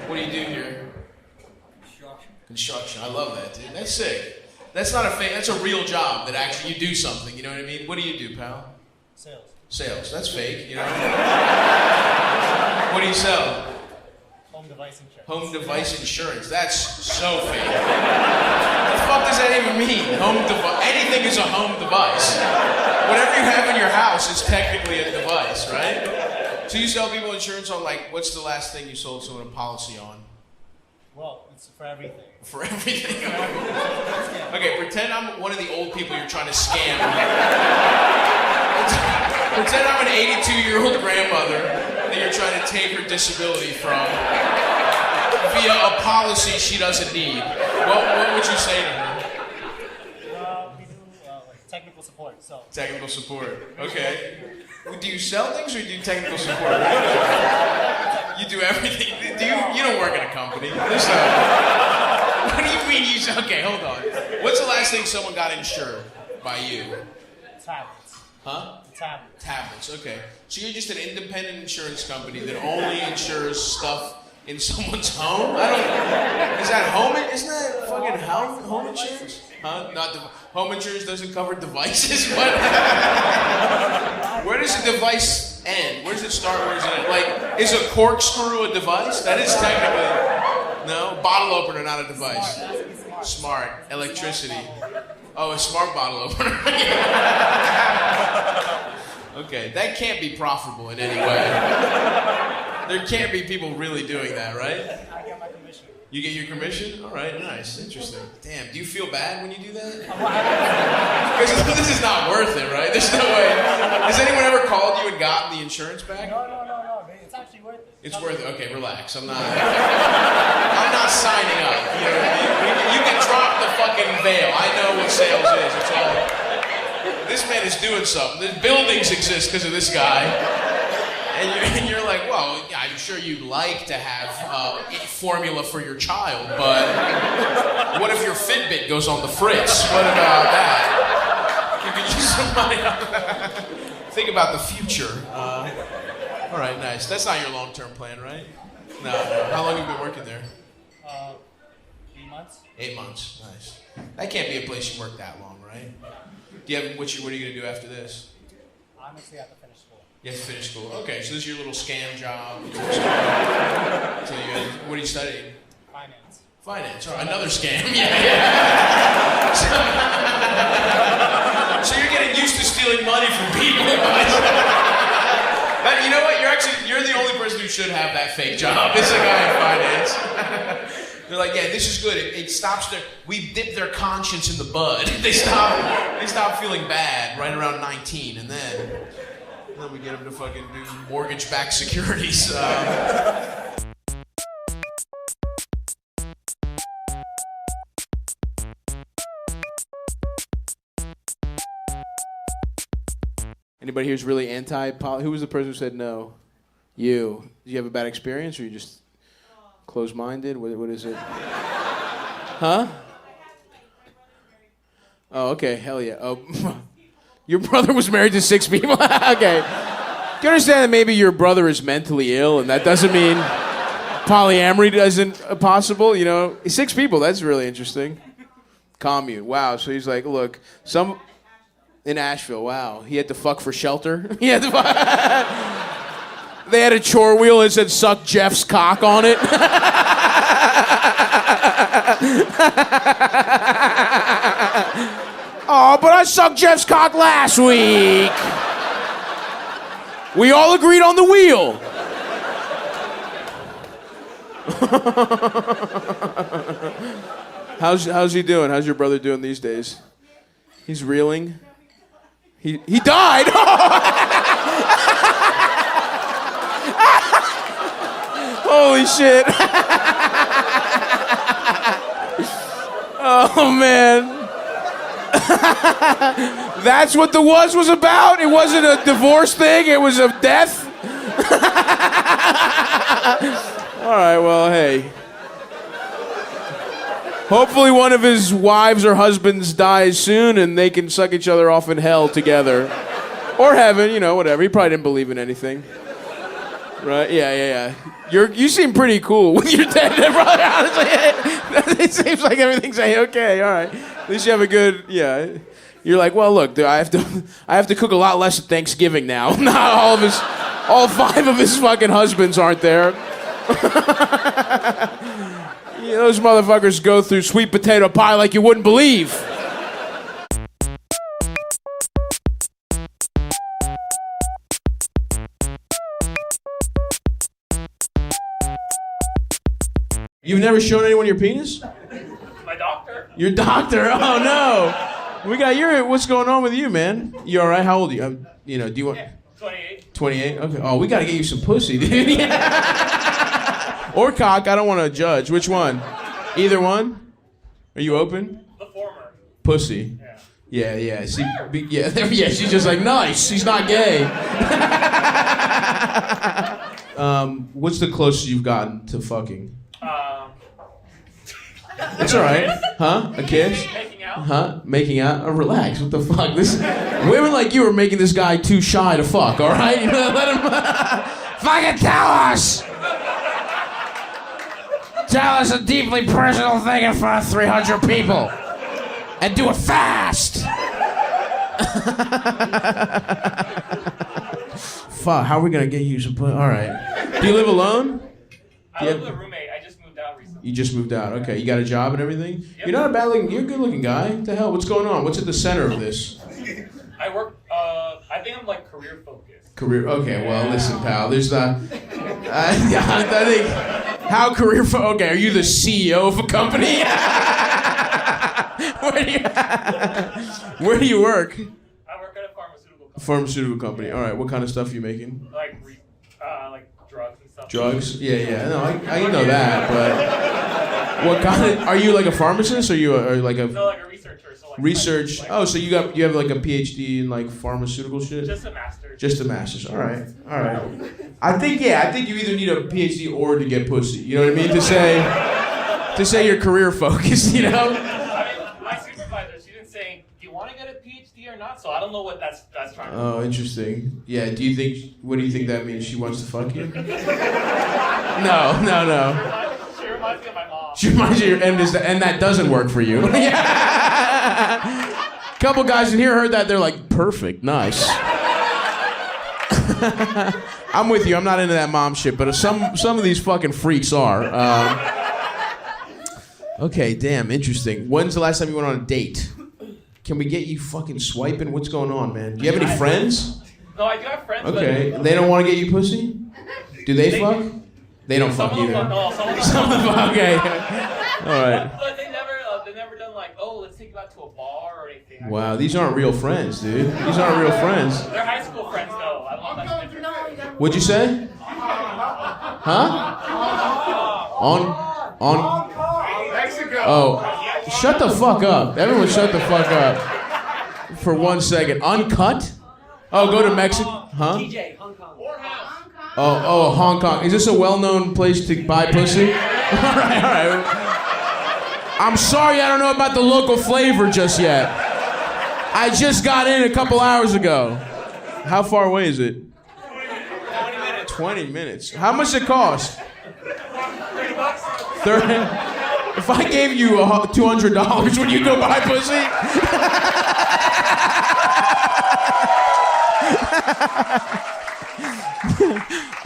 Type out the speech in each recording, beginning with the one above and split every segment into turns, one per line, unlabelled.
What do you do here? Construction. I love that, dude. That's sick. That's not a fake. That's a real job that actually you do something. You know what I mean? What do you do, pal? Sales. That's fake. You know what I mean? What do you sell?
Home device insurance.
Home device insurance. That's so fake. What the fuck does that even mean? Anything is a home device. Whatever you have in your house is technically a device, right? So you sell people insurance on, like, what's the last thing you sold someone a policy on?
Well, it's for everything.
For everything? Okay, pretend I'm one of the old people you're trying to scam. Pretend I'm an 82-year-old grandmother that you're trying to take her disability from via a policy she doesn't need. What would you say to her?
We do like technical support.
Technical support. Okay. Do you sell things or do you do technical support? You do everything. You don't work in a company. What do you mean you sell? Okay, hold on. What's the last thing someone got insured by you?
Tablets.
Huh?
Tablets.
Okay. So you're just an independent insurance company that only insures stuff in someone's home? Is that home? Isn't that fucking home insurance? Huh? Home insurance doesn't cover devices? What? Where does a device end? Where does it start? Where does it end? Like, is a corkscrew a device? That is technically... No? Bottle opener, not a device. Smart. Electricity. Oh, a smart bottle opener. Okay, that can't be profitable in any way. There can't be people really doing that, right?
I get my commission.
You get your commission? All right, nice, interesting. Damn, do you feel bad when you do that? Because this is not worth it, right? There's no way. Has anyone ever called you and gotten the insurance back?
No. It's actually worth it.
It's worth it. Okay, relax. I'm not signing up. You know what I mean? You can drop the fucking veil. I know what sales is. It's all. This man is doing something. The buildings exist because of this guy. And you're like, well, I'm sure you'd like to have formula for your child, but what if your Fitbit goes on the fritz? What about that? You could use some money on that. Think about the future. All right, nice. That's not your long-term plan, right? No. How long have you been working there?
8 months.
8 months. Nice. That can't be a place you work that long, right? Do you have what are you gonna do after this?
Honestly, I have to finish school.
You have to finish school. Okay, so this is your little scam job. What are you studying? Finance. Oh, another scam. Yeah. So you're getting used to stealing money from people. But you know what? You're the only person who should have that fake job. It's a guy in finance. They're like, yeah, this is good. It stops we dip their conscience in the bud. They stop feeling bad right around 19, and then we get them to fucking do mortgage-backed securities. Anybody here's really anti-poly? Who was the person who said no? You. Did you have a bad experience, or you just closed-minded? What is it? Huh? Oh, okay. Hell yeah. Oh, your brother was married to 6 people? Okay. Do you understand that maybe your brother is mentally ill, and that doesn't mean polyamory isn't possible? You know, 6 people. That's really interesting. Commune. Wow. So he's like, look, in Asheville, wow. He had to fuck for shelter. He had to fuck. They had a chore wheel and it said, suck Jeff's cock on it. Oh, but I sucked Jeff's cock last week. We all agreed on the wheel. How's he doing? How's your brother doing these days? He's reeling. He died. Holy shit. Oh man. That's what the was about? It wasn't a divorce thing, it was a death? Alright, well, hey. Hopefully one of his wives or husbands dies soon and they can suck each other off in hell together. Or heaven, you know, whatever. He probably didn't believe in anything. Right? Yeah. You seem pretty cool with your dead brother, honestly. It seems like everything's okay, all right. At least you have a good, yeah. You're like, well, look, I have to cook a lot less at Thanksgiving now. Not all 5 of his fucking husbands aren't there. Those motherfuckers go through sweet potato pie like you wouldn't believe. You've never shown anyone your penis?
My doctor.
Your doctor? Oh no. What's going on with you, man? You all right? How old are you? Do you want?
Yeah, 28.
28? Okay. Oh, we gotta get you some pussy, dude. Yeah. Or cock. I don't want to judge. Which one? Either one? Are you open?
The former.
Pussy.
Yeah.
Yeah. Yeah. She's just like, nice. She's not gay. What's the closest you've gotten to fucking? It's all right. Huh? A kiss?
Making out.
Huh? Making out? Oh, relax. What the fuck? Women like you are making this guy too shy to fuck, all right? Let him fucking tell us! Tell us a deeply personal thing in front of 300 people. And do it fast! Fuck, how are we gonna get you some... All right. Do you live alone?
I live with a roommate. I just moved out recently.
You just moved out. Okay, you got a job and everything?
Yep.
You're not a bad looking... You're a good looking guy. What the hell? What's going on? What's at the center of this?
I work... I think I'm, career focused.
Career... Okay, well, listen, pal. There's the... I think... How career... Okay, are you the CEO of a company? Where do you work?
I work at a pharmaceutical company.
Pharmaceutical company. All right, what kind of stuff are you making?
Like drugs and stuff.
Drugs? Yeah. No, I know that, but... What kind of... Are you like a pharmacist, or are you like a...
No, like a researcher. So
Research. So you have like a PhD in like pharmaceutical shit?
Just a master's.
Just a master's. All right. I think you either need a PhD or to get pussy. You know what I mean? To say you're career focused. You know.
I mean, my supervisor, she didn't say, "Do you want to get a PhD or not?" So I don't know what that's trying to.
Oh, interesting. Yeah. What do you think that means? She wants to fuck you? No.
She reminds me of my mom.
She reminds you, and that doesn't work for you. Couple guys in here heard that, they're like, perfect, nice. I'm with you. I'm not into that mom shit, but some of these fucking freaks are. Okay, damn, interesting. When's the last time you went on a date? Can we get you fucking swiping? What's going on, man? Do you have any friends?
No, I do have friends.
Okay, they don't want to get you pussy? Do they fuck? They don't fuck either. Some of them fuck. Okay. All right.
But they've never done let's take you out to a bar or anything.
Wow, these aren't real friends, dude. These aren't real friends.
They're high school friends, though. I love that different.
What'd you say? Huh? On
Mexico.
Oh, shut the fuck up. Everyone shut the fuck up. For 1 second. Uncut? Oh, go to Mexico. Huh?
TJ, Hong Kong. Or house.
Oh, Hong Kong. Is this a well-known place to buy pussy? All right. I'm sorry I don't know about the local flavor just yet. I just got in a couple hours ago. How far away is it?
20 minutes.
20 minutes. How much does it cost?
$30.
30? If I gave you $200, would you go buy pussy?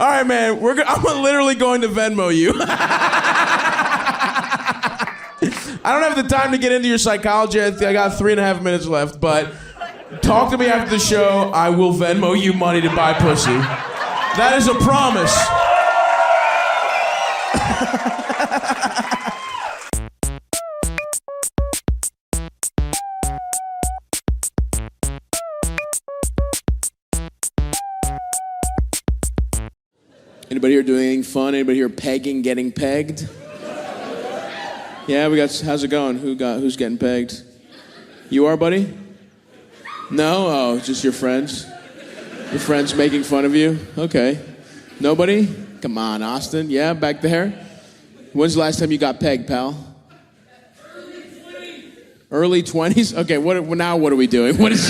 All right, man. I'm literally going to Venmo you. I don't have the time to get into your psychology. I got 3.5 minutes left, but talk to me after the show. I will Venmo you money to buy pussy. That is a promise. Anybody here doing anything fun? Anybody here pegging, getting pegged? Yeah, how's it going? Who's getting pegged? You are, buddy? No? Oh, just your friends? Your friends making fun of you? Okay. Nobody? Come on, Austin. Yeah, back there? When's the last time you got pegged, pal? Early 20s? Okay, what are we doing? What is...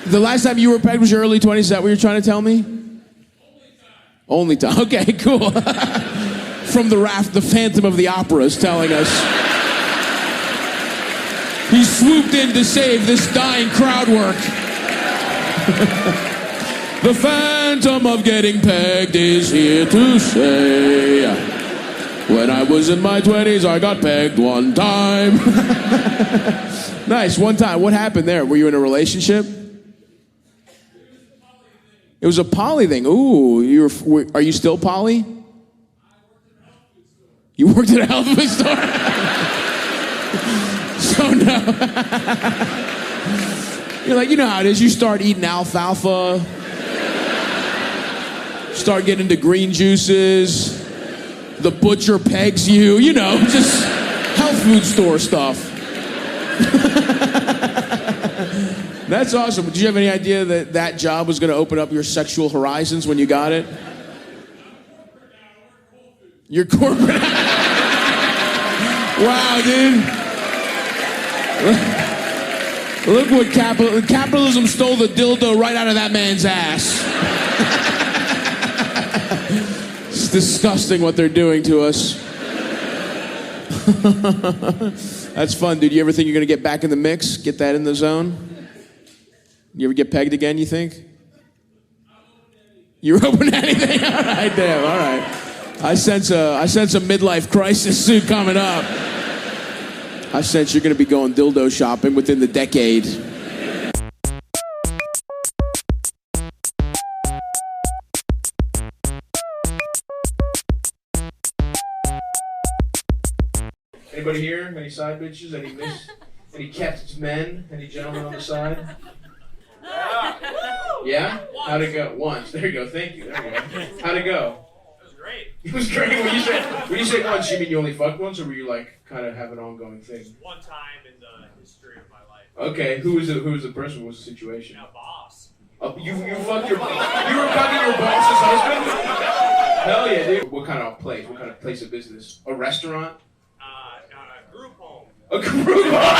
The last time you were pegged was your early 20s? Is that what you're trying to tell me?
Only time. Okay, cool. From the raft, the Phantom of the Opera is telling us. He swooped in to save this dying crowd work. The Phantom of getting pegged is here to say, when I was in my 20s, I got pegged one time. Nice, one time. What happened there? Were you in a relationship? It was a poly thing. Ooh, are you still poly? You worked at a health food store? So no. You're like, you know how it is. You start eating alfalfa. Start getting into green juices. The butcher pegs you. You know, just health food store stuff. That's awesome. Did you have any idea that that job was going to open up your sexual horizons when you got it? Your corporate... Wow, dude. Look what capitalism stole the dildo right out of that man's ass. It's disgusting what they're doing to us. That's fun, dude. You ever think you're going to get back in the mix? Get that in the zone? You ever get pegged again, you think? You're open to anything? All right, damn, all right. I sense a midlife crisis soon coming up. I sense you're going to be going dildo shopping within the decade. Anybody here? Any side bitches? Any kept men? Any gentlemen on the side? Yeah? How'd it go? Once. There you go. Thank you. There you go. How'd it go? It was great. When you say once, you mean you only fucked once, or were you like kind of have an ongoing thing?
One time in the history of my life.
Okay, who was the person? What was the situation?
A boss.
Oh, you were fucking your boss's husband? Hell yeah, dude. What kind of place? What kind of place of business? A restaurant?
A group home.
A group home.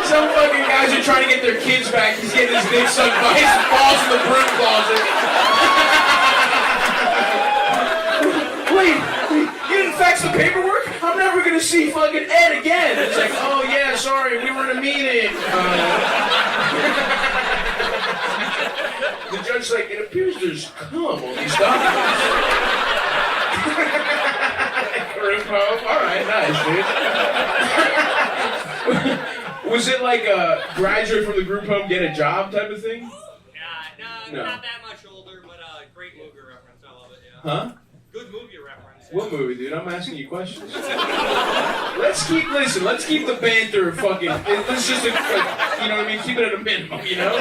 Some fucking guys are trying to get their kids back. He's getting his dick sucked by his balls in the broom closet. Wait, you didn't fax the paperwork? I'm never gonna see fucking Ed again. It's like, oh yeah, sorry, we were in a meeting. The judge's like, it appears there's cum on these documents. Group home. All right, nice, dude. Was it like a graduate from the group home, get a job type of thing?
No, not that much older, but great movie reference. I love it, yeah.
Huh?
Good movie reference.
What movie, dude? I'm asking you questions. Let's keep the banter fucking, let's just, you know what I mean, keep it at a minimum, you know?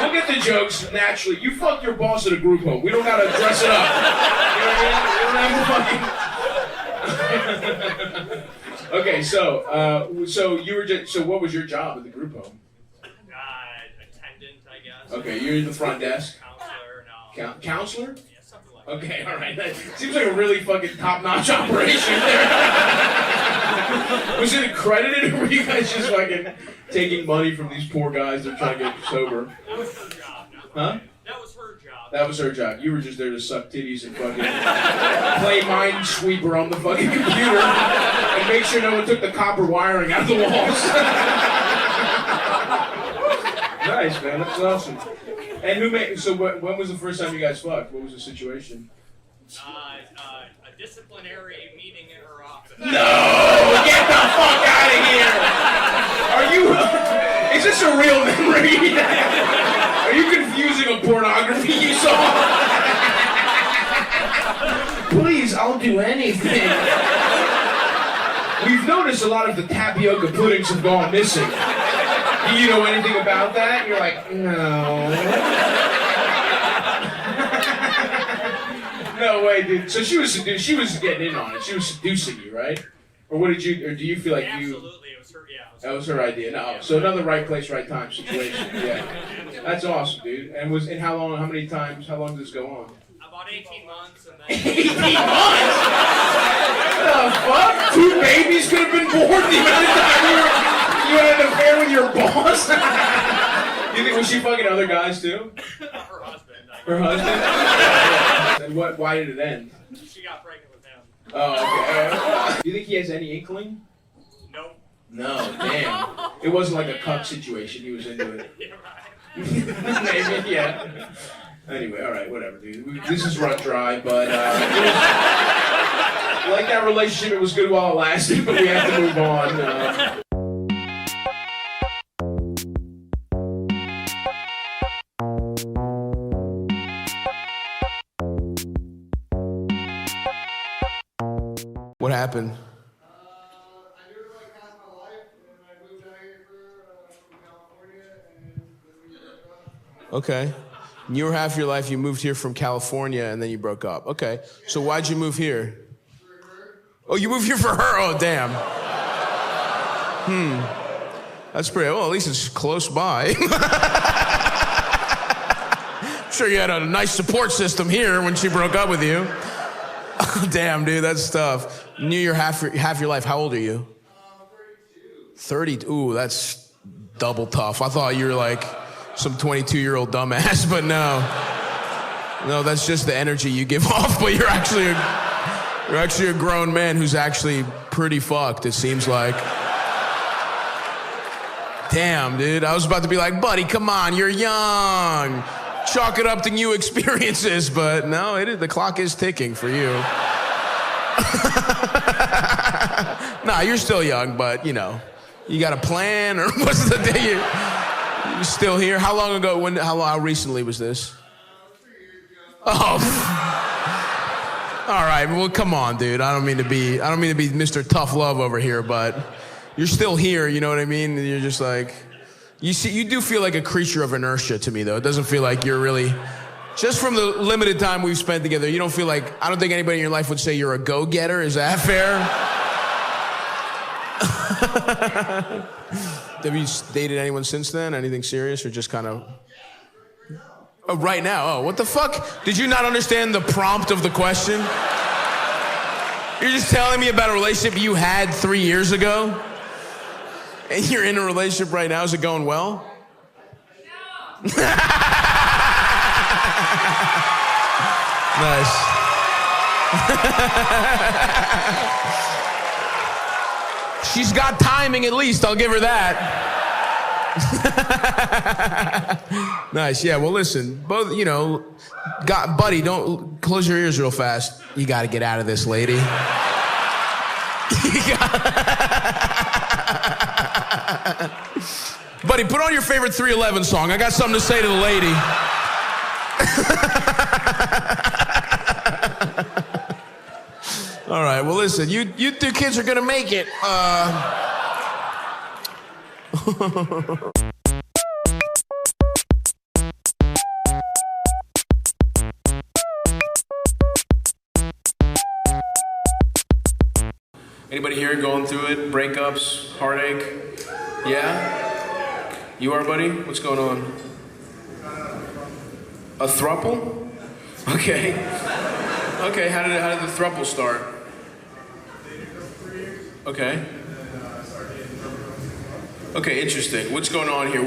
We'll get the jokes naturally. You fucked your boss at a group home. We don't gotta dress it up. You know what I mean? We don't have to fucking... Okay, so what was your job at the group home?
Attendant, I guess.
Okay, you're in the front desk?
Counselor, no.
Counselor?
Yeah, something like that.
Okay, alright. That seems like a really fucking top-notch operation there. Was it accredited, or were you guys just fucking taking money from these poor guys that are trying to get sober?
That was her job.
Huh?
That was her job.
That was her job. You were just there to suck titties and fucking play Minesweeper on the fucking computer and make sure no one took the copper wiring out of the walls. Nice, man. That's awesome. And when was the first time you guys fucked? What was the situation?
A disciplinary meeting in her office.
No! Get the fuck out of here! Are you... Is this a real memory? Are you confusing a pornography you saw? Please, I'll do anything. We've noticed a lot of the tapioca puddings have gone missing. Do you know anything about that? And you're like, no. No way, dude. So she was getting in on it. She was seducing you, right? Or do you feel like
Absolutely, it was her, yeah.
That was her idea. No, so another right place, right time situation. Yeah. That's awesome, dude. And how long did this go on?
About 18 months and then...
18 months? What the fuck? 2 babies could have been born the amount of time you had an affair with your boss? You think, was she fucking other guys too?
Her husband.
Her husband? And what? Why did it end?
She got pregnant with him.
Oh, okay. Do you think he has any inkling?
Nope.
No, damn. It wasn't like a cup situation. He was into it.
Yeah, right.
Maybe, yeah. Anyway, all right, whatever, dude. This is run dry, but like that relationship, it was good while it lasted, but we have to move on.
What happened?
I knew it like half my life, and I moved out here from California, and then we broke up.
Okay. You were half your life, you moved here from California, and then you broke up. Okay. So why'd you move here?
For her.
Oh, you moved here for her? Oh, damn. That's pretty, well, at least it's close by. I'm sure you had a nice support system here when she broke up with you. Oh, damn, dude, that's tough. Knew you're half your life. How old are you?
32.
30? Ooh, that's double tough. I thought you were like some 22-year-old dumbass, but no. No, that's just the energy you give off, but you're actually a grown man who's actually pretty fucked, it seems like. Damn, dude. I was about to be like, buddy, come on, you're young. Chalk it up to new experiences, but no, the clock is ticking for you. Nah, you're still young, but you know, you got a plan, or what's the day you're still here? How long ago? How recently was this?
3 years ago.
Oh. All right. Well, come on, dude. I don't mean to be Mr. Tough Love over here, but you're still here. You know what I mean? You're just like, you do feel like a creature of inertia to me, though. It doesn't feel like you're really. Just from the limited time we've spent together, you don't feel like, I don't think anybody in your life would say you're a go-getter. Is that fair? Have you dated anyone since then? Anything serious or just kind of? Oh, right now? Oh, what the fuck? Did you not understand the prompt of the question? You're just telling me about a relationship you had 3 years ago? And you're in a relationship right now. Is it going well? No. Nice. She's got timing at least, I'll give her that. Nice, yeah, well listen, both, you know, buddy, don't close your ears real fast. You gotta get out of this, lady. Buddy, put on your favorite 311 song. I got something to say to the lady. All right, well, listen, you two kids are gonna make it. Anybody here going through it? Breakups, heartache? Yeah? You are, buddy? What's going on? A throuple? Okay. Okay, how did the throuple start? Okay. Okay, interesting. What's going on here?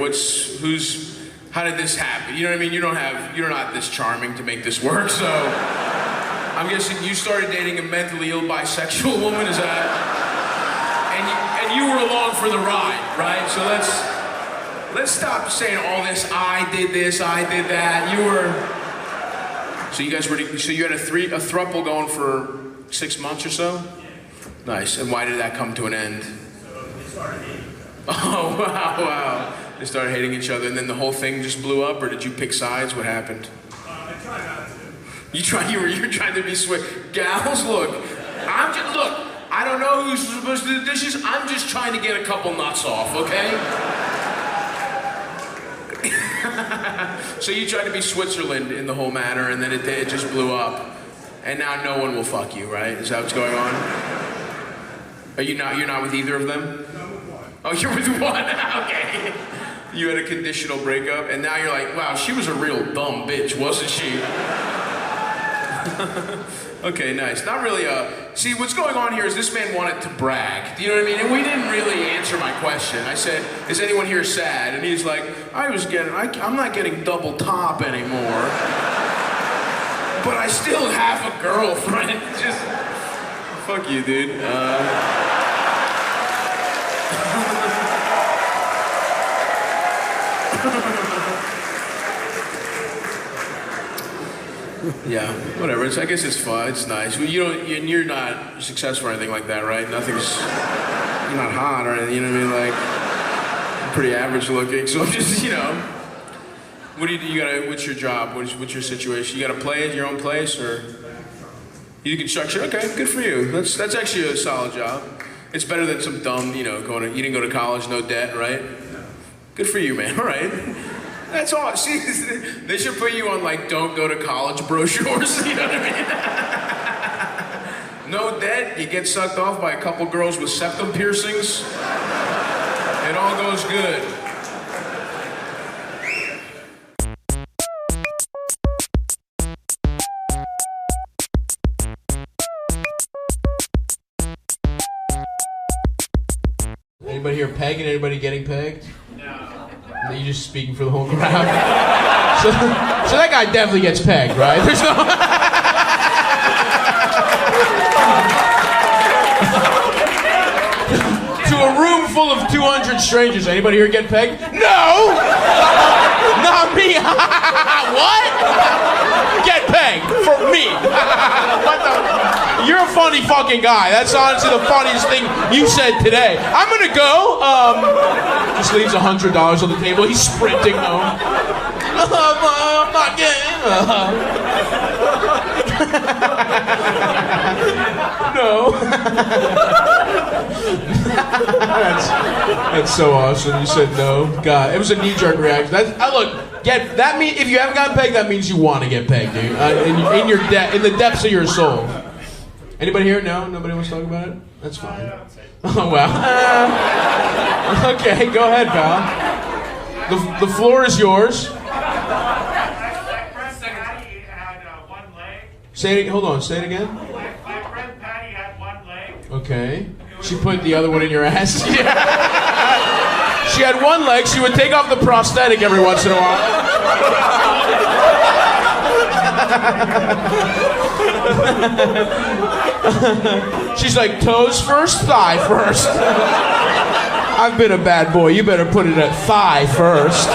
How did this happen? You know what I mean? You're not this charming to make this work, so I'm guessing you started dating a mentally ill bisexual woman, is that? And you were along for the ride, right? So let's stop saying all this, I did this, I did that. So you had a throuple going for 6 months or so? Nice. And why did that come to an end?
So they started dating.
Oh, wow. They started hating each other, and then the whole thing just blew up, or did you pick sides? What happened?
I tried not to.
You're trying to be sweet. Gals, look, I don't know who's supposed to do the dishes. I'm just trying to get a couple nuts off, okay? So you tried to be Switzerland in the whole matter, and then it just blew up. And now no one will fuck you, right? Is that what's going on? You're not with either of them?
I'm with one.
Oh, you're with one? Okay. You had a conditional breakup, and now you're like, wow, she was a real dumb bitch, wasn't she? Okay, nice. Not really see, what's going on here is this man wanted to brag. Do you know what I mean? And we didn't really answer my question. I said, is anyone here sad? And he's like, I'm not getting double top anymore. But I still have a girlfriend. Just, fuck you, dude. Yeah, whatever. I guess it's fun. It's nice. Well, you're not successful or anything like that, right? You're not hot or anything. You know what I mean? Like, I'm pretty average looking. So I'm just, what do you do? What's your job? What's your situation? You gotta play at your own place, or you do construction? Okay, good for you. That's actually a solid job. It's better than some dumb, you didn't go to college, no debt, right? Good for you, man. All right. That's all. See, they should put you on like don't go to college brochures. You know what I mean? No debt. You get sucked off by a couple girls with septum piercings. It all goes good. Anybody here pegging? Anybody getting pegged? Are you just speaking for the whole crowd? So that guy definitely gets pegged, right? There's no... To a room full of 200 strangers, anybody here get pegged? No! Not me! What? Get pegged for me! What the... You're a funny fucking guy. That's honestly the funniest thing you said today. I'm gonna go. Just leaves $100 on the table. He's sprinting home. I'm not getting. No. That's so awesome. You said no. God, it was a knee-jerk reaction. That mean if you haven't gotten pegged, that means you want to get pegged, dude. In the depths of your soul. Anybody here? No? Nobody wants to talk about it? That's fine. Oh, well. Okay, go ahead, pal. The floor is yours.
My friend Patty had one leg.
Hold on, say it again.
My friend Patty had one leg.
Okay. She put the other one in your ass? She had one leg. She would take off the prosthetic every once in a while. She's like, toes first, thigh first. I've been a bad boy. You better put it at thigh first.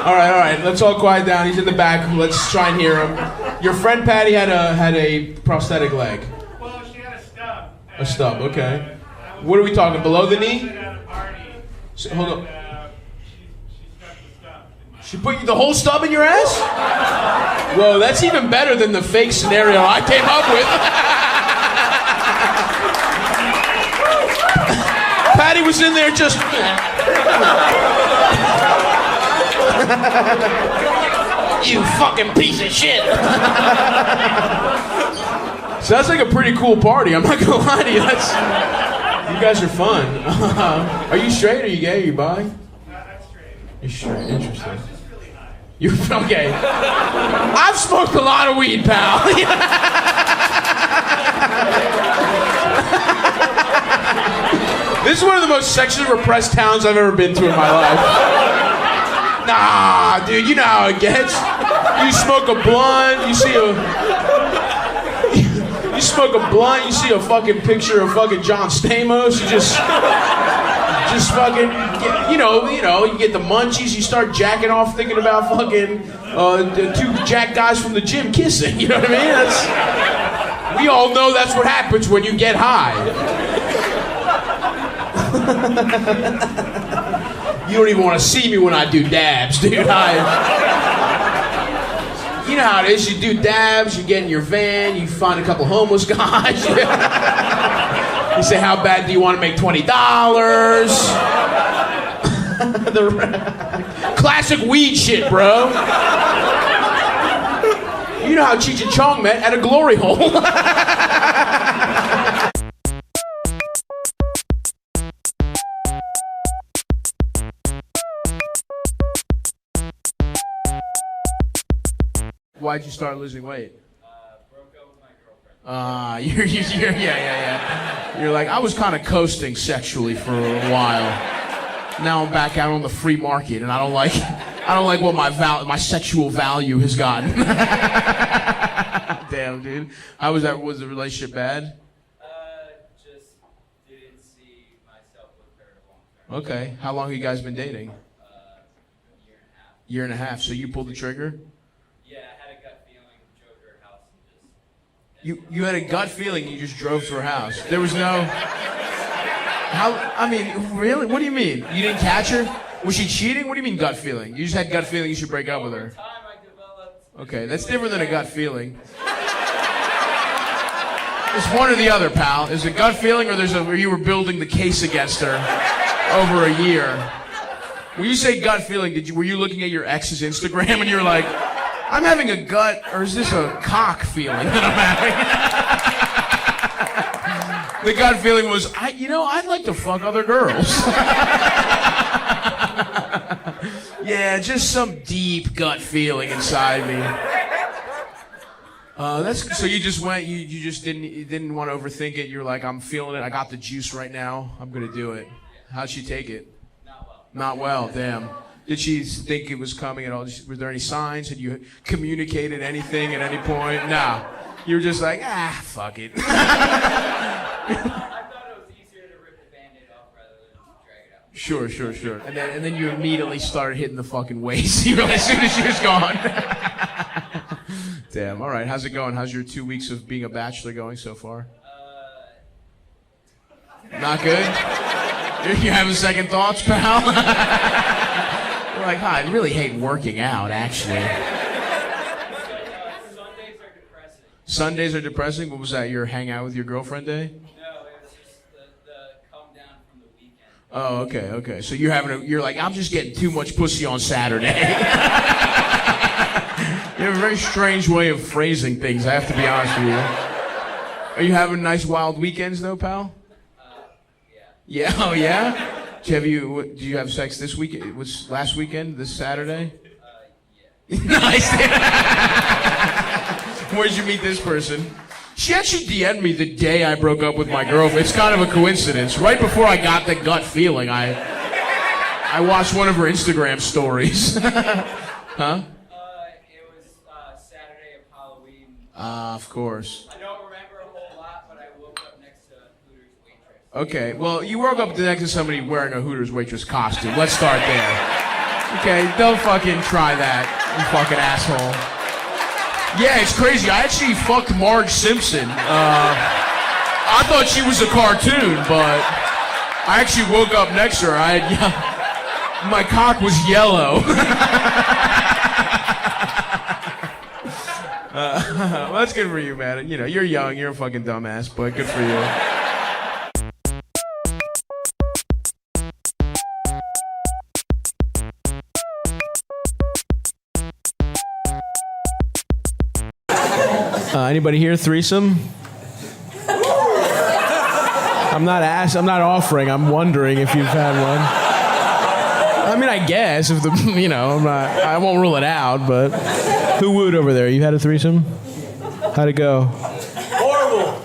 All right. Let's all quiet down. He's in the back. Let's try and hear him. Your friend Patty had a prosthetic leg.
Well, she had a stub.
A stub, okay. What are we talking? Below the knee?
At a party.
So, hold on.
She stuck the stub.
She put the whole stub in your ass? Whoa, that's even better than the fake scenario I came up with. Patty was in there just... You fucking piece of shit. Sounds like a pretty cool party, I'm not gonna lie to you. You guys are fun. Are you straight? Are you gay? Are you bi?
I'm straight.
You're straight. Interesting.
I was just really high.
You're okay. I've smoked a lot of weed, pal. This is one of the most sexually repressed towns I've ever been to in my life. Nah, dude, you know how it gets. You smoke a blunt, you see a fucking picture of fucking John Stamos, you just fucking, you get the munchies, you start jacking off thinking about fucking the two jack guys from the gym kissing, you know what I mean? We all know that's what happens when you get high. You don't even want to see me when I do dabs, dude. You know how it is. You do dabs, you get in your van, you find a couple homeless guys. You say, how bad do you want to make $20? Classic weed shit, bro. You know how Cheech and Chong met at a glory hole. Why'd you start losing weight?
Broke up with my girlfriend.
You're like, I was kind of coasting sexually for a while. Now I'm back out on the free market, and I don't like what my sexual value has gotten. Damn, dude. How was that? Was the relationship bad?
Just didn't see myself with her long term.
Okay. How long have you guys been dating?
Year and a half.
Year and a half. So you pulled the trigger?
Yeah, I had a gut feeling, drove to her house and just...
You had a gut feeling, you just drove to her house. There was no... Really? What do you mean? You didn't catch her? Was she cheating? What do you mean gut feeling? You just had gut feeling you should break up with her.
Over time, I developed...
Okay, that's different than a gut feeling. It's one or the other, pal. There's a gut feeling or you were building the case against her over a year. When you say gut feeling, were you looking at your ex's Instagram and you're like, I'm having a gut, or is this a cock feeling that I'm having? The gut feeling was, I'd like to fuck other girls. Yeah, just some deep gut feeling inside me. So you just went, you just didn't want to overthink it. You're like, I'm feeling it. I got the juice right now. I'm gonna do it. How'd she take it? Not well, damn. Did she think it was coming at all? Were there any signs? Had you communicated anything at any point? Nah. You were just like, fuck it.
I thought it was easier to rip the Band-Aid off rather than drag it out.
Sure. And then you immediately started hitting the fucking waist. As soon as she was gone. Damn, all right. How's it going? How's your 2 weeks of being a bachelor going so far? Not good? You having second thoughts, pal? You're like, I really hate working out, actually.
Sundays are depressing.
Sundays are depressing? What was that, your hangout with your girlfriend day?
No, it was just the come down from the weekend.
Oh, okay. So you're like, I'm just getting too much pussy on Saturday. You have a very strange way of phrasing things, I have to be honest with you. Are you having nice wild weekends though, pal? Yeah. Oh yeah? Did you have sex this weekend? Was last weekend? This Saturday? Yeah. Nice. Where'd you meet this person? She actually DM'd me the day I broke up with my girlfriend. It's kind of a coincidence. Right before I got the gut feeling, I watched one of her Instagram stories. Huh?
It was Saturday of Halloween.
Of course.
I don't remember a whole lot, but I woke up next to Hooters waitress.
Okay, well, you woke up next to somebody wearing a Hooters waitress costume. Let's start there. Okay, don't fucking try that, you fucking asshole. Yeah, it's crazy. I actually fucked Marge Simpson. I thought she was a cartoon, but I actually woke up next to her. My cock was yellow. Well, that's good for you, man. You're young, you're a fucking dumbass, but good for you. Anybody here threesome? I'm not offering. I'm wondering if you've had one. I mean, I guess if I won't rule it out, but who would over there? You had a threesome? How'd it go?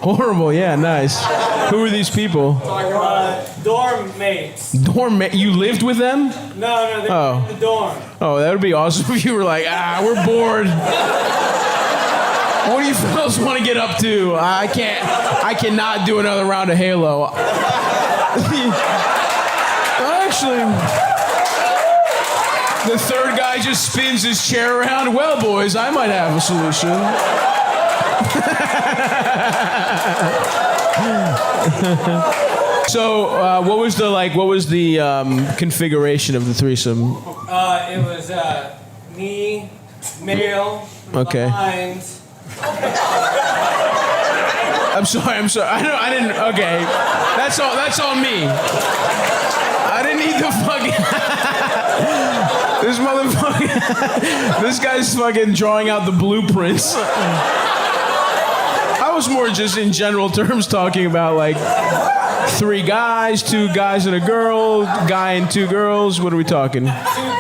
Horrible, yeah, nice. Who are these people?
Dorm mates.
You lived with them?
No, they're in the dorm.
Oh, that would be awesome if you were like, we're bored. What do you fellas want to get up to? I cannot do another round of Halo. Actually, the third guy just spins his chair around. Well, boys, I might have a solution. So, what was the configuration of the threesome?
It was me, male,
Okay.
behind.
I'm sorry. I didn't. Okay, that's on me. I didn't need the fucking. This motherfucker. This guy's fucking drawing out the blueprints. I was more just in general terms talking about like 3 guys, 2 guys and a girl, guy and 2 girls. What are we talking?
2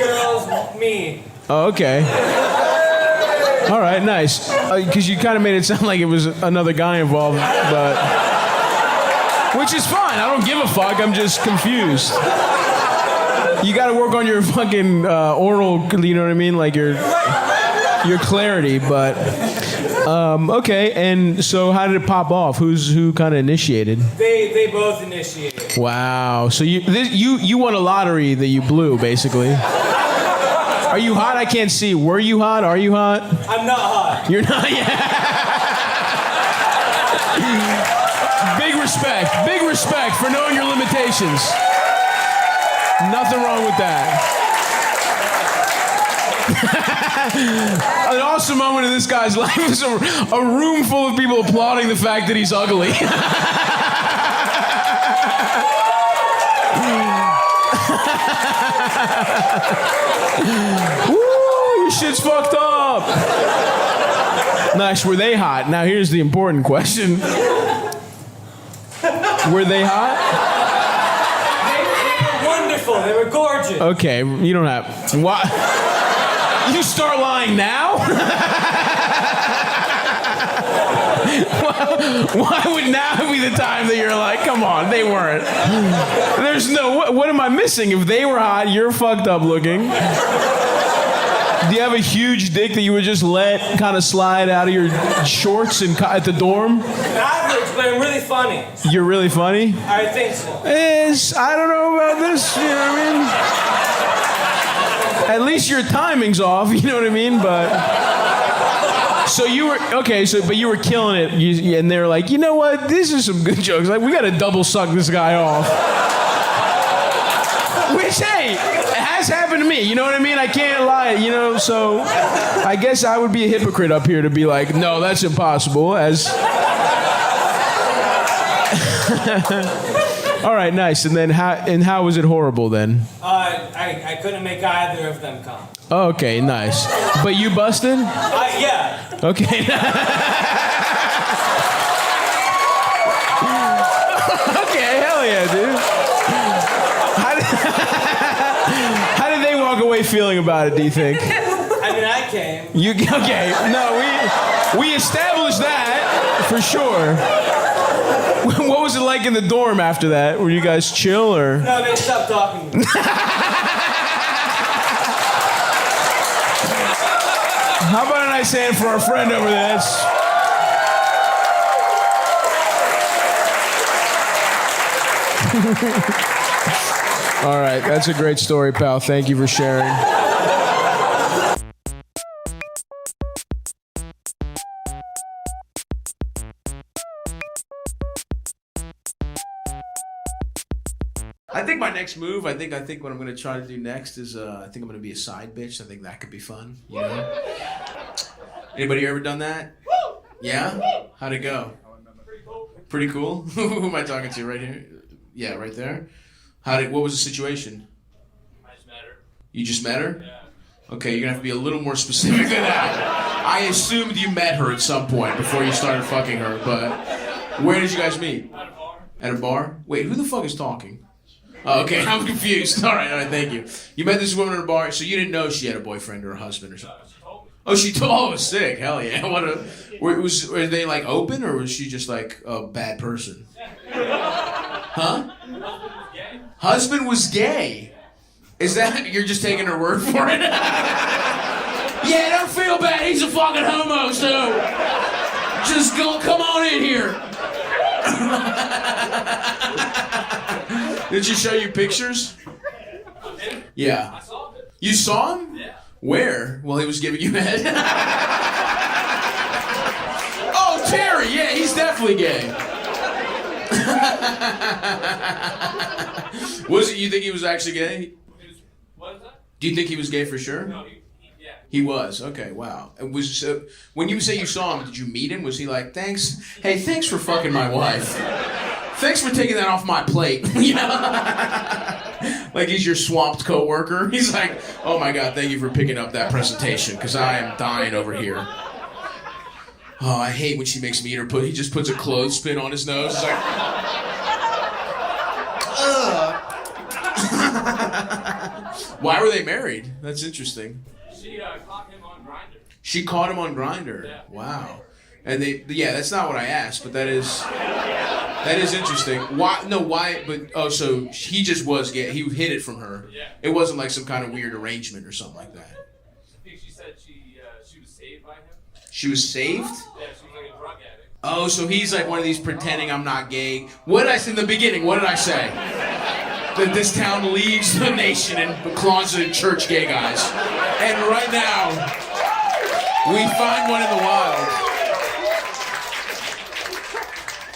girls, me.
Oh, okay.
All right, nice. Because you kind of made it sound like it was another guy involved, but which is fine. I don't give a fuck. I'm just confused. You got to work on your fucking oral. You know what I mean? Like your clarity. But okay. And so, how did it pop off? Who kind of initiated?
They both initiated.
Wow. So you won a lottery that you blew, basically. Are you hot? I can't see. Were you hot? Are you hot?
I'm not hot.
You're not yet. Big respect for knowing your limitations. Nothing wrong with that. An awesome moment in this guy's life is a room full of people applauding the fact that he's ugly. Woo, your shit's fucked up. Nice. Were they hot? Now here's the important question. Were they hot?
They were wonderful. They were gorgeous.
Okay, you don't have. Why? You start lying now? Why would now be the time that you're like, come on, they weren't? There's no. What am I missing? If they were hot, you're fucked up looking. Do you have a huge dick that you would just let kind of slide out of your shorts at the dorm?
Average, but I'm really funny.
You're really funny?
I think so.
I don't know about this, you know what I mean? At least your timing's off, you know what I mean? But so you were okay. But you were killing it, and they're like, you know what? This is some good jokes. Like we got to double suck this guy off. Which, hey, it has happened to me. You know what I mean? I can't lie. You know, so I guess I would be a hypocrite up here to be like, no, that's impossible. As all right, nice. And then how was it horrible then?
I couldn't make either of them come.
Oh, okay, nice. But you busted?
Yeah.
Okay. Okay, hell yeah, dude. How did they walk away feeling about it, do you think?
I mean, I came.
Okay, no, we established that for sure. What was it like in the dorm after that? Were you guys chill or?
No, they stopped talking to me.
How about a nice hand for our friend over there? All right, that's a great story, pal. Thank you for sharing. I think my next move, I think what I'm going to try to do next is, I think I'm going to be a side bitch. I think that could be fun, you know? Anybody ever done that? Yeah? How'd it go? Pretty cool. Who am I talking to right here? Yeah, right there. What was the situation?
I just met her.
You just met her?
Yeah.
Okay, you're gonna have to be a little more specific than that. I assumed you met her at some point before you started fucking her, but where did you guys meet?
At a bar.
At a bar? Wait, who the fuck is talking? Oh, okay, I'm confused. All right, thank you. You met this woman at a bar, so you didn't know she had a boyfriend or a husband or something?
She told me.
Oh, she told. Oh, sick. Hell yeah. Were they like open, or was she just like a bad person? Huh?
Gay.
Husband was gay. Is that you're just taking her word for it? Yeah, don't feel bad. He's a fucking homo, so just come on in here. Did she show you pictures? Yeah.
I saw it.
You saw him?
Yeah.
Where? Well, he was giving you head. Oh, Terry. Yeah, he's definitely gay. Was it? You think he was actually gay?
What is that?
Do you think he was gay for sure?
No, yeah.
He was. Okay, wow. And when you say you saw him, did you meet him? Was he like, thanks? Hey, thanks for fucking my wife. Thanks for taking that off my plate. You know? Like he's your swamped coworker. He's like, oh my God, thank you for picking up that presentation because I am dying over here. Oh, I hate when she makes me eat her he just puts a clothespin on his nose. It's like, ugh. Why were they married? That's interesting.
She caught him on Grindr.
She caught him on Grindr.
Yeah.
Wow. And that's not what I asked, but that is interesting. Why? No, why? But so he just was gay. He hid it from her.
Yeah.
It wasn't like some kind of weird arrangement or something like that.
I think she said she was saved by him.
She was saved?
Yeah, she was like a drug addict.
Oh, so he's like one of these pretending I'm not gay. What did I say in the beginning? What did I say? That this town leads the nation in closeted church gay guys. And right now, we find one in the wild.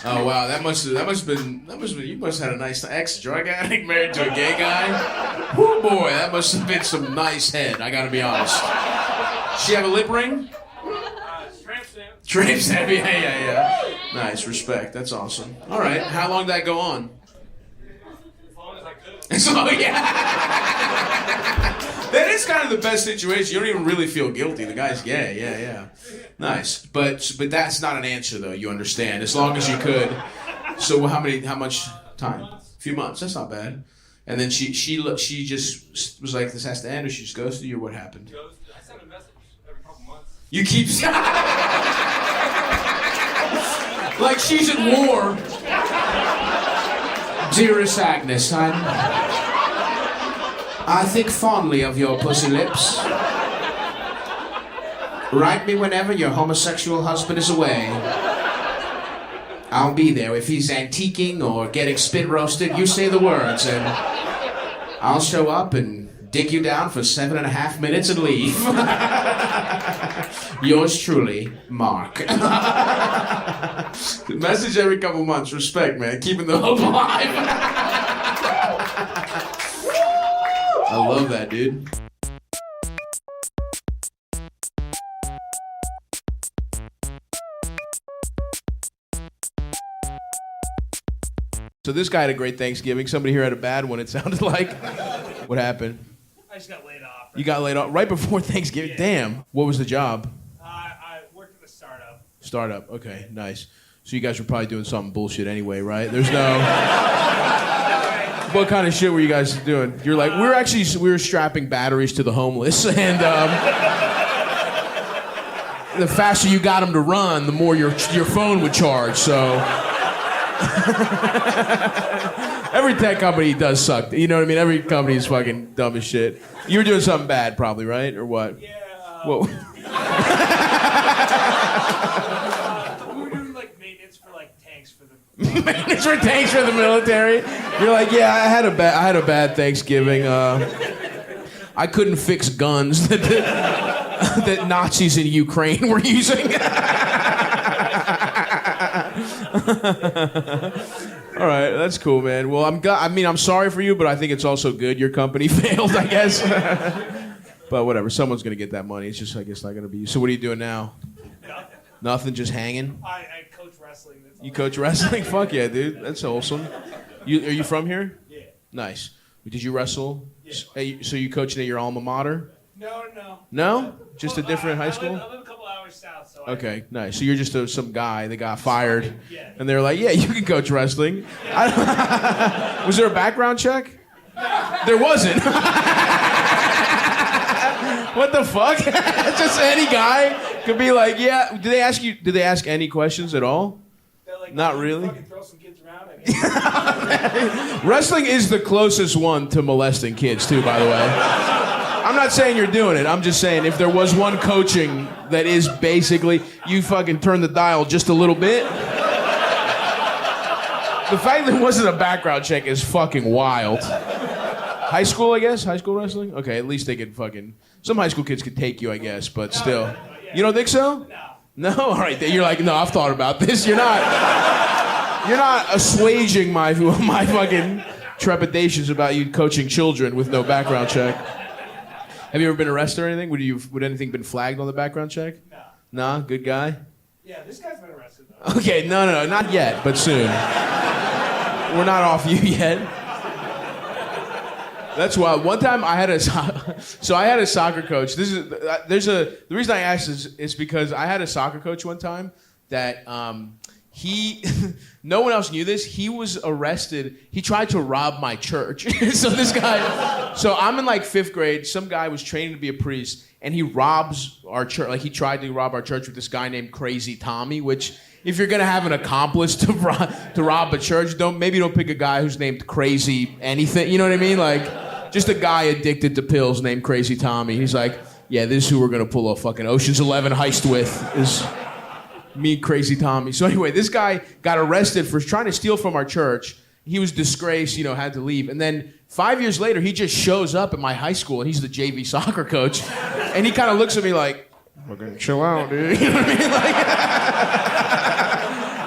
Oh wow, that must have been you must have had a nice ex-drug addict married to a gay guy. Whoo boy, that must have been some nice head, I gotta be honest. She have a lip ring? Tramp stamp, yeah. Nice, respect, that's awesome. Alright, how long did that go on?
As long as I could.
So yeah. That is kind of the best situation. You don't even really feel guilty. The guy's gay, yeah. Nice. But that's not an answer though, you understand. As long as you could. So how much time? A few months, that's not bad. And then she just was like, this has to end, or she just ghosted you, or what happened?
I sent a message every couple months.
You keep like she's at war. Dearest Agnes, I think fondly of your pussy lips. Write me whenever your homosexual husband is away. I'll be there. If he's antiquing or getting spit roasted, you say the words and I'll show up and dig you down for 7.5 minutes and leave. Yours truly, Mark. Message every couple months. Respect, man. Keeping the hope alive. I love that, dude. So this guy had a great Thanksgiving. Somebody here had a bad one, it sounded like. What happened?
I just got laid off.
You got laid off right before Thanksgiving?
Yeah.
Damn. What was the job?
I worked at a startup.
Startup. Okay, nice. So you guys were probably doing something bullshit anyway, right? There's no... What kind of shit were you guys doing? You're like, we were strapping batteries to the homeless, and the faster you got them to run, the more your phone would charge, so... Every tech company does suck. You know what I mean? Every company is fucking dumb as shit. You were doing something bad, probably, right? Or what?
Yeah.
Whoa.
We were doing like maintenance for like tanks for the.
Maintenance for tanks for the military. You're like, yeah, I had a bad Thanksgiving. I couldn't fix guns that Nazis in Ukraine were using. All right, that's cool, man. Well, I'm sorry for you, but I think it's also good your company failed, I guess. But whatever, someone's gonna get that money. It's just, I guess, not gonna be you. So what are you doing now?
Nothing.
Nothing, just hanging?
I coach wrestling. That's all.
You coach wrestling? Fuck yeah, dude. That's awesome. Are you from here?
Yeah.
Nice. Did you wrestle?
Yeah.
So you coaching at your alma mater?
No.
No? Just a different high school?
I live a couple hours south, so.
Okay, nice. So you're just some guy that got fired,
Yeah.
and they're like, yeah, you can coach wrestling. Was there a background check? There wasn't. What the fuck? Just any guy could be like, yeah. Did they ask any questions at all?
They're like,
Not
"You
really.
Fucking throw some kids around. I guess."
Wrestling is the closest one to molesting kids, too, by the way. I'm not saying you're doing it. I'm just saying if there was one coaching that is basically you fucking turn the dial just a little bit. The fact that it wasn't a background check is fucking wild. High school, I guess? High school wrestling? Okay, at least they could fucking... Some high school kids could take you, I guess, but still. You don't think so?
No.
No? All right, you're like, no, I've thought about this. You're not assuaging my fucking trepidations about you coaching children with no background check. Have you ever been arrested or anything? Would anything been flagged on the background check?
No.
Nah, good guy?
Yeah, this guy's been arrested though.
Okay, no, not yet, but soon. We're not off you yet. That's wild. One time I had a soccer coach. The reason I asked is because I had a soccer coach one time that no one else knew this. He was arrested. He tried to rob my church. So I'm in like 5th grade. Some guy was training to be a priest, and he robs our church. Like he tried to rob our church with this guy named Crazy Tommy. Which, if you're gonna have an accomplice to rob a church, don't pick a guy who's named Crazy anything. You know what I mean? Like just a guy addicted to pills named Crazy Tommy. He's like, yeah, this is who we're gonna pull a fucking Ocean's 11 heist with. Is me, Crazy Tommy. So anyway, this guy got arrested for trying to steal from our church. He was disgraced, had to leave. And then 5 years later, he just shows up at my high school, and he's the JV soccer coach. And he kind of looks at me like, fucking chill out, dude. You know what I mean? Like,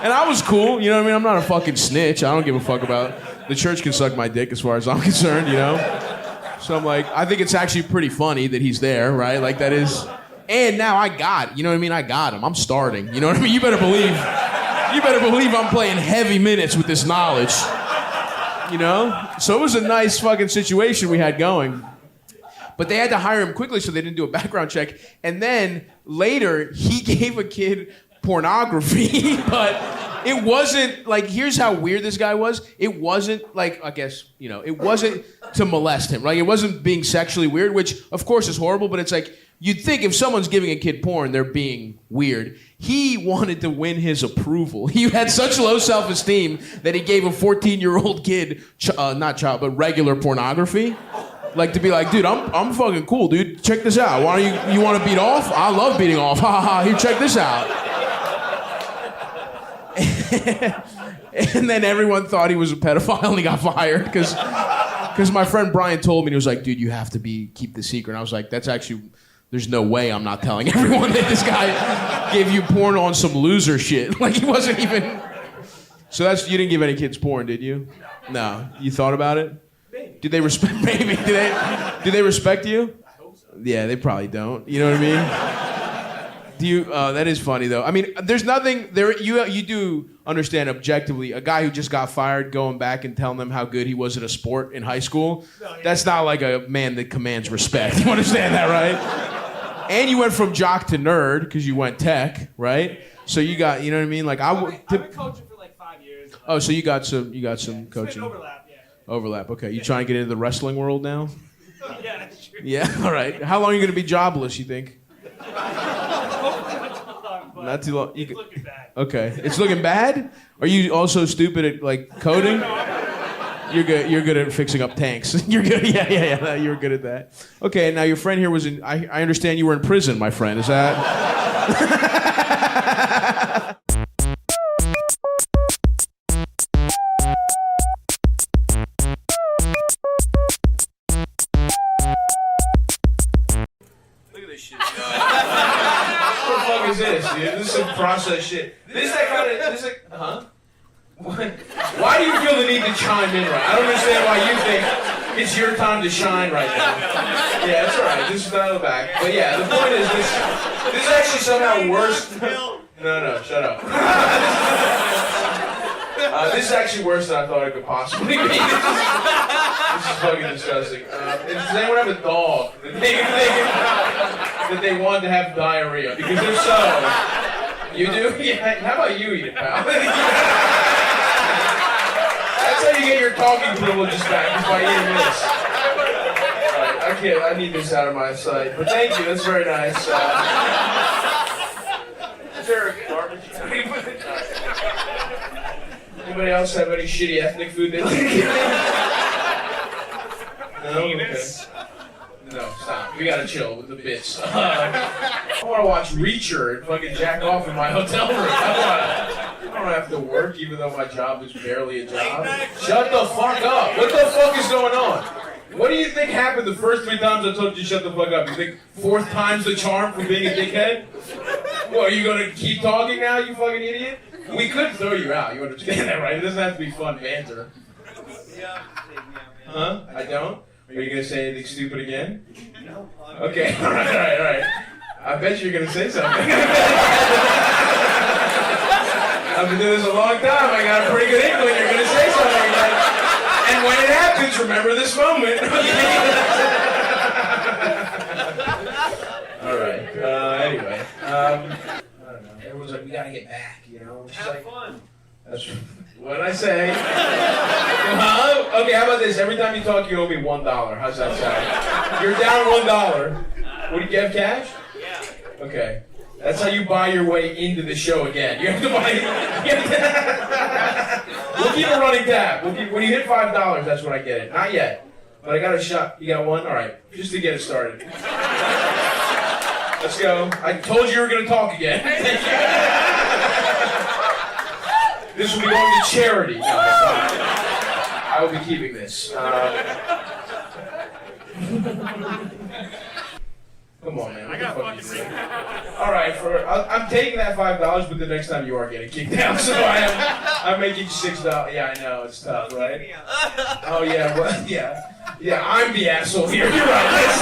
and I was cool, you know what I mean? I'm not a fucking snitch. I don't give a fuck about the church can suck my dick as far as I'm concerned, So I'm like, I think it's actually pretty funny that he's there, right? Like that is... And now I got it. You know what I mean? I got him. I'm starting. You know what I mean? You better believe I'm playing heavy minutes with this knowledge. So it was a nice fucking situation we had going. But they had to hire him quickly, so they didn't do a background check. And then later, he gave a kid pornography, but it wasn't like, here's how weird this guy was. It wasn't like, I guess, it wasn't to molest him. Like, it wasn't being sexually weird, which of course is horrible, but it's like, you'd think if someone's giving a kid porn, they're being weird. He wanted to win his approval. He had such low self-esteem that he gave a 14-year-old kid, not child, but regular pornography. Like to be like, dude, I'm fucking cool, dude. Check this out. Why don't you want to beat off? I love beating off. Ha ha. Here, check this out. And then everyone thought he was a pedophile and he got fired because my friend Brian told me, and he was like, dude, you have to keep the secret. And I was like, that's actually... There's no way I'm not telling everyone that this guy gave you porn on some loser shit. Like he wasn't even... So you didn't give any kids porn, did you? No. You thought about it? Maybe. Did they respect... Maybe. Do they respect you?
I hope so.
Yeah, they probably don't. You know what I mean? Do you... that is funny, though. I mean, there's nothing... You do understand objectively, a guy who just got fired going back and telling them how good he was at a sport in high school, that's not like a man that commands respect. You understand that, right? And you went from jock to nerd because you went tech, right? So you got, you know what I mean? Like
I've been coaching for like 5 years.
Oh, so you got some coaching.
Overlap, yeah.
Overlap. Okay, you trying to get into the wrestling world now?
Yeah, that's true.
Yeah. All right. How long are you gonna be jobless? You think? Not too long.
It's looking bad.
Okay. It's looking bad? Are you also stupid at like coding? You're good. You're good at fixing up tanks. You're good. Yeah. You're good at that. Okay. Now your friend here was in. I understand you were in prison, my friend. Is that? Look at this shit. What the fuck is this, dude? This is some processed shit. This is that kind of. This is. Huh? What? Why do you feel the need to chime in right? I don't understand why you think it's your time to shine right now. Yeah, that's all right. This is out of the back. But yeah, the point is this is actually somehow worse. No, shut up. This is actually worse than I thought it could possibly be. This is fucking disgusting. Does anyone have a dog that they want to have diarrhea? Because if so, you do? Yeah. How about you eat it, pal? That's how you get your talking privileges back, is by eating this. Alright, I need this out of my sight. But thank you, that's very nice. Is there a garbage? Anybody else have any shitty ethnic food they like? No? Okay. No, stop. We gotta chill with the bits. I wanna watch Reacher and fucking jack off in my hotel room. I don't have to work, even though my job is barely a job. Shut the fuck up. What the fuck is going on? What do you think happened the first 3 times I told you to shut the fuck up? You think 4th time's the charm for being a dickhead? What, are you gonna keep talking now, you fucking idiot? We could throw you out, you understand that, right? It doesn't have to be fun banter. Huh? I don't? Are you gonna say anything stupid again? No. Okay, alright. I bet you're gonna say something. I've been doing this a long time. I got a pretty good inkling you're gonna say something again. And when it happens, remember this moment. Alright, anyway. I don't know. Everyone's like, we gotta get back, you know? She's like,
fun.
That's what did I say. Huh? Okay, how about this? Every time you talk, you owe me $1. How's that sound? You're down $1. What do you have cash?
Yeah.
Okay. That's how you buy your way into the show again. You have to buy. We'll keep a running tab. When you hit $5, that's when I get it. Not yet, but I got a shot. You got one? All right, just to get it started. Let's go. I told you were going to talk again. This will be going to charity. No, it's not. I will be keeping this. Come on, man.
I got fucking ring.
All right, I'm taking that $5, but the next time you are getting kicked out, so I'm making you $6. Yeah, I know it's tough, right? Oh yeah, well, yeah. I'm the asshole here. You're right.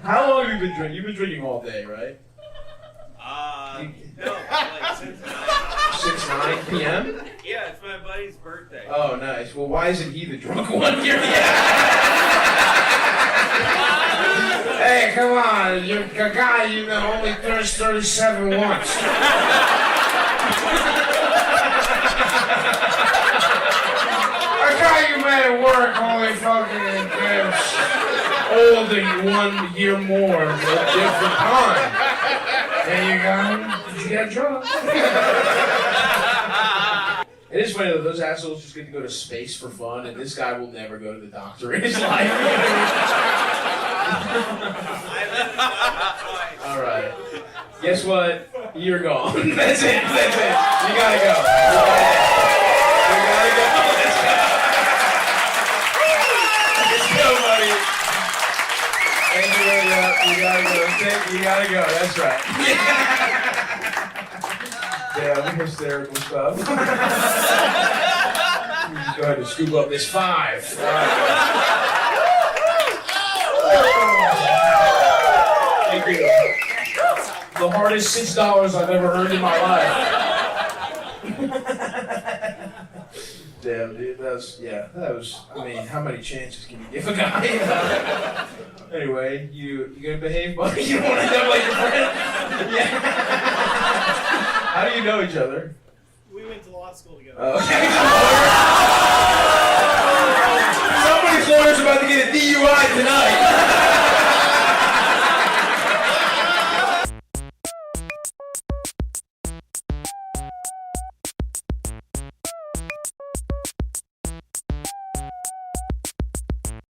How long have you been drinking? You've been drinking all day, right?
No, like since
9 p.m.
Yeah, it's my buddy's birthday.
Oh, nice. Well, why isn't he the drunk one here? Hey, come on. You're a guy, only thirsts 37 once. A guy you met at work only fucking gets older 1 year more at a different time. There you go. Did you get drunk? It is funny though, those assholes just get to go to space for fun, and this guy will never go to the doctor in his life. Alright. Guess what? You're gone. That's it. You gotta go. You gotta go. Let's go, buddy. Thank you, you gotta go. You gotta go. That's right. Yeah, hysterical stuff. Just go ahead and scoop up this 5. Thank you. The hardest $6 I've ever earned in my life. Damn, dude, that was, I mean, how many chances can you give a guy? Anyway, you gonna behave, buddy? You don't want to end up like your friend? Yeah. How do you know each other?
We went to law school together.
Okay.